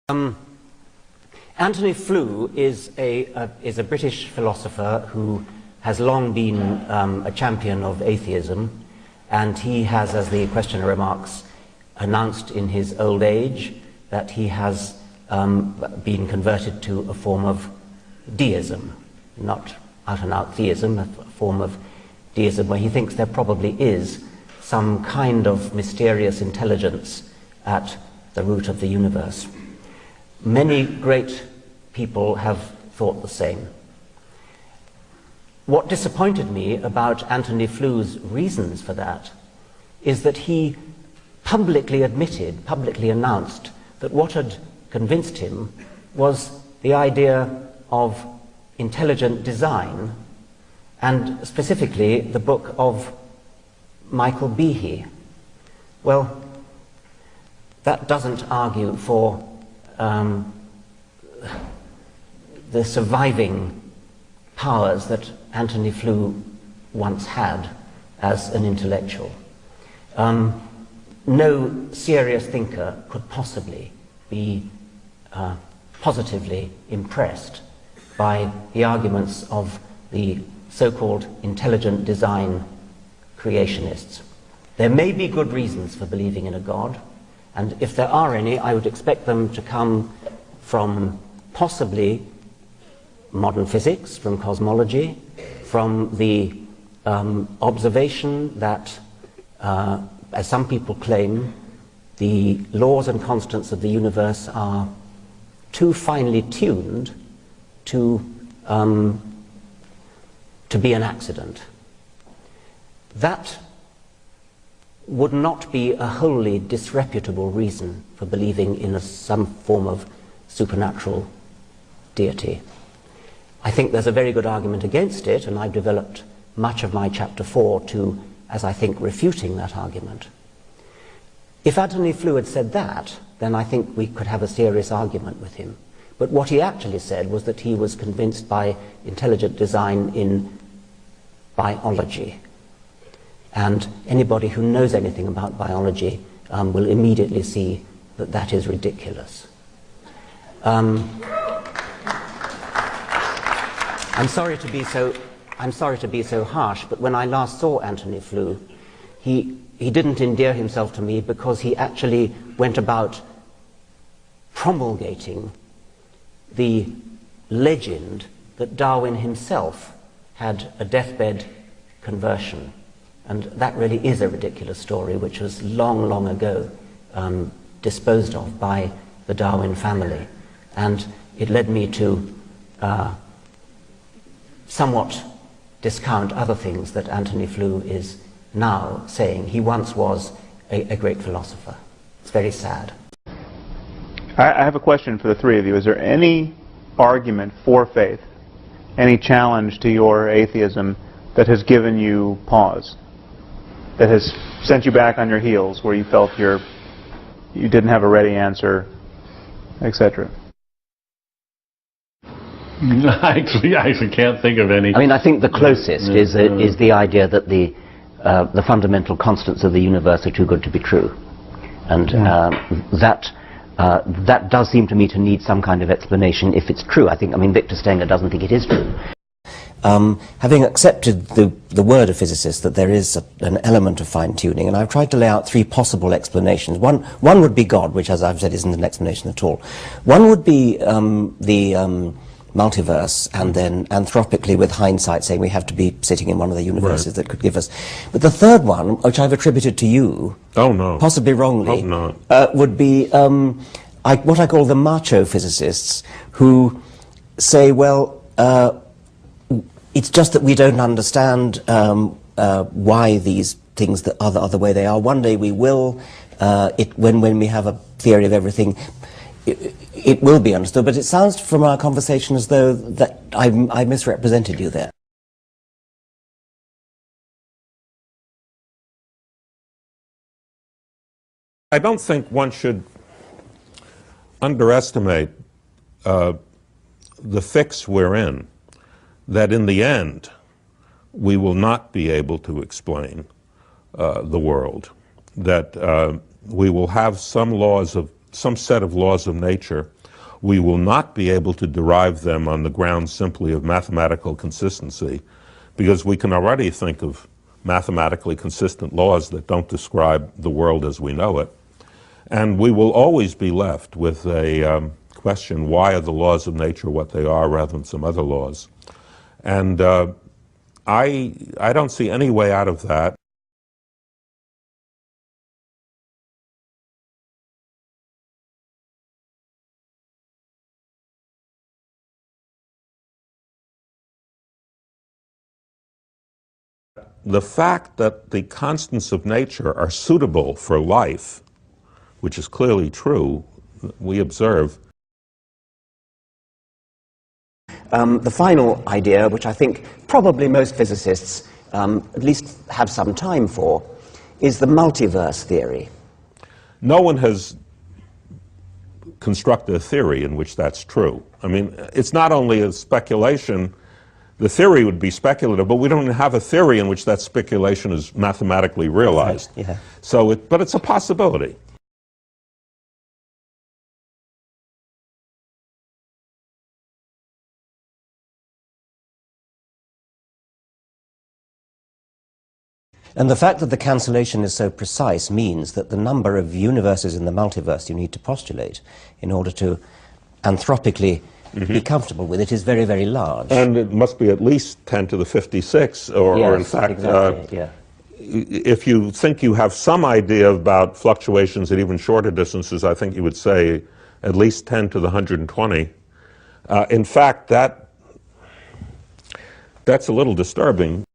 Antony Flew is a British philosopher who has long been a champion of atheism, and he has, as the questioner remarks, announced in his old age that he has been converted to a form of deism, not out-and-out theism, a form of deism where he thinks there probably is some kind of mysterious intelligence at the root of the universe. Many great people have thought the same. What disappointed me about Antony Flew's reasons for that is that he publicly announced that what had convinced him was the idea of intelligent design, and specifically the book of Michael Behe. Well, that doesn't argue for the surviving powers that Antony Flew once had as an intellectual. No serious thinker could possibly be positively impressed by the arguments of the so-called intelligent design creationists. There may be good reasons for believing in a God, and if there are any, I would expect them to come from possibly modern physics, from cosmology, from the observation that, as some people claim, the laws and constants of the universe are too finely tuned to be an accident. That would not be a wholly disreputable reason for believing in some form of supernatural deity. I think there's a very good argument against it, and I've developed much of my chapter 4 to, as I think, refuting that argument. If Antony Flew had said that, then I think we could have a serious argument with him. But what he actually said was that he was convinced by intelligent design in biology. And anybody who knows anything about biology will immediately see that that is ridiculous. I'm sorry to be so harsh, but when I last saw Antony Flew, he didn't endear himself to me because he actually went about promulgating the legend that Darwin himself had a deathbed conversion. And that really is a ridiculous story, which was long, long ago disposed of by the Darwin family. And it led me to somewhat discount other things that Antony Flew is now saying. He once was a great philosopher. It's very sad. I have a question for the three of you. Is there any argument for faith, any challenge to your atheism that has given you pause, that has sent you back on your heels, where you felt you didn't have a ready answer, etc.? I actually can't think of any. I mean, I think the closest is the idea that the fundamental constants of the universe are too good to be true, and that does seem to me to need some kind of explanation if it's true. I mean, Victor Stenger doesn't think it is true. Having accepted the word of physicists that there is an element of fine-tuning, and I've tried to lay out three possible explanations. One would be God, which, as I've said, isn't an explanation at all. One would be the multiverse, and then anthropically, with hindsight, saying we have to be sitting in one of the universes that could give us. But the third one, which I've attributed to you, possibly wrongly, would be what I call the macho physicists, who say, well, it's just that we don't understand why these things that are the way they are. One day we will, when we have a theory of everything, it will be understood. But it sounds from our conversation as though that I misrepresented you there. I don't think one should underestimate the fix we're in, that in the end we will not be able to explain the world, that we will have some set of laws of nature We will not be able to derive them on the grounds simply of mathematical consistency, because we can already think of mathematically consistent laws that don't describe the world as we know it. And we will always be left with a question, why are the laws of nature what they are rather than some other laws? And I don't see any way out of that. The fact that the constants of nature are suitable for life, which is clearly true, we observe. The final idea, which I think probably most physicists at least have some time for, is the multiverse theory. No one has constructed a theory in which that's true. I mean, it's not only a speculation. The theory would be speculative, but we don't have a theory in which that speculation is mathematically realized. Right, yeah. So, but it's a possibility. And the fact that the cancellation is so precise means that the number of universes in the multiverse you need to postulate in order to anthropically be comfortable with it is very, very large. And it must be at least 10 to the 56, or in fact, exactly, yeah. If you think you have some idea about fluctuations at even shorter distances, I think you would say at least 10 to the 120. In fact, that's a little disturbing.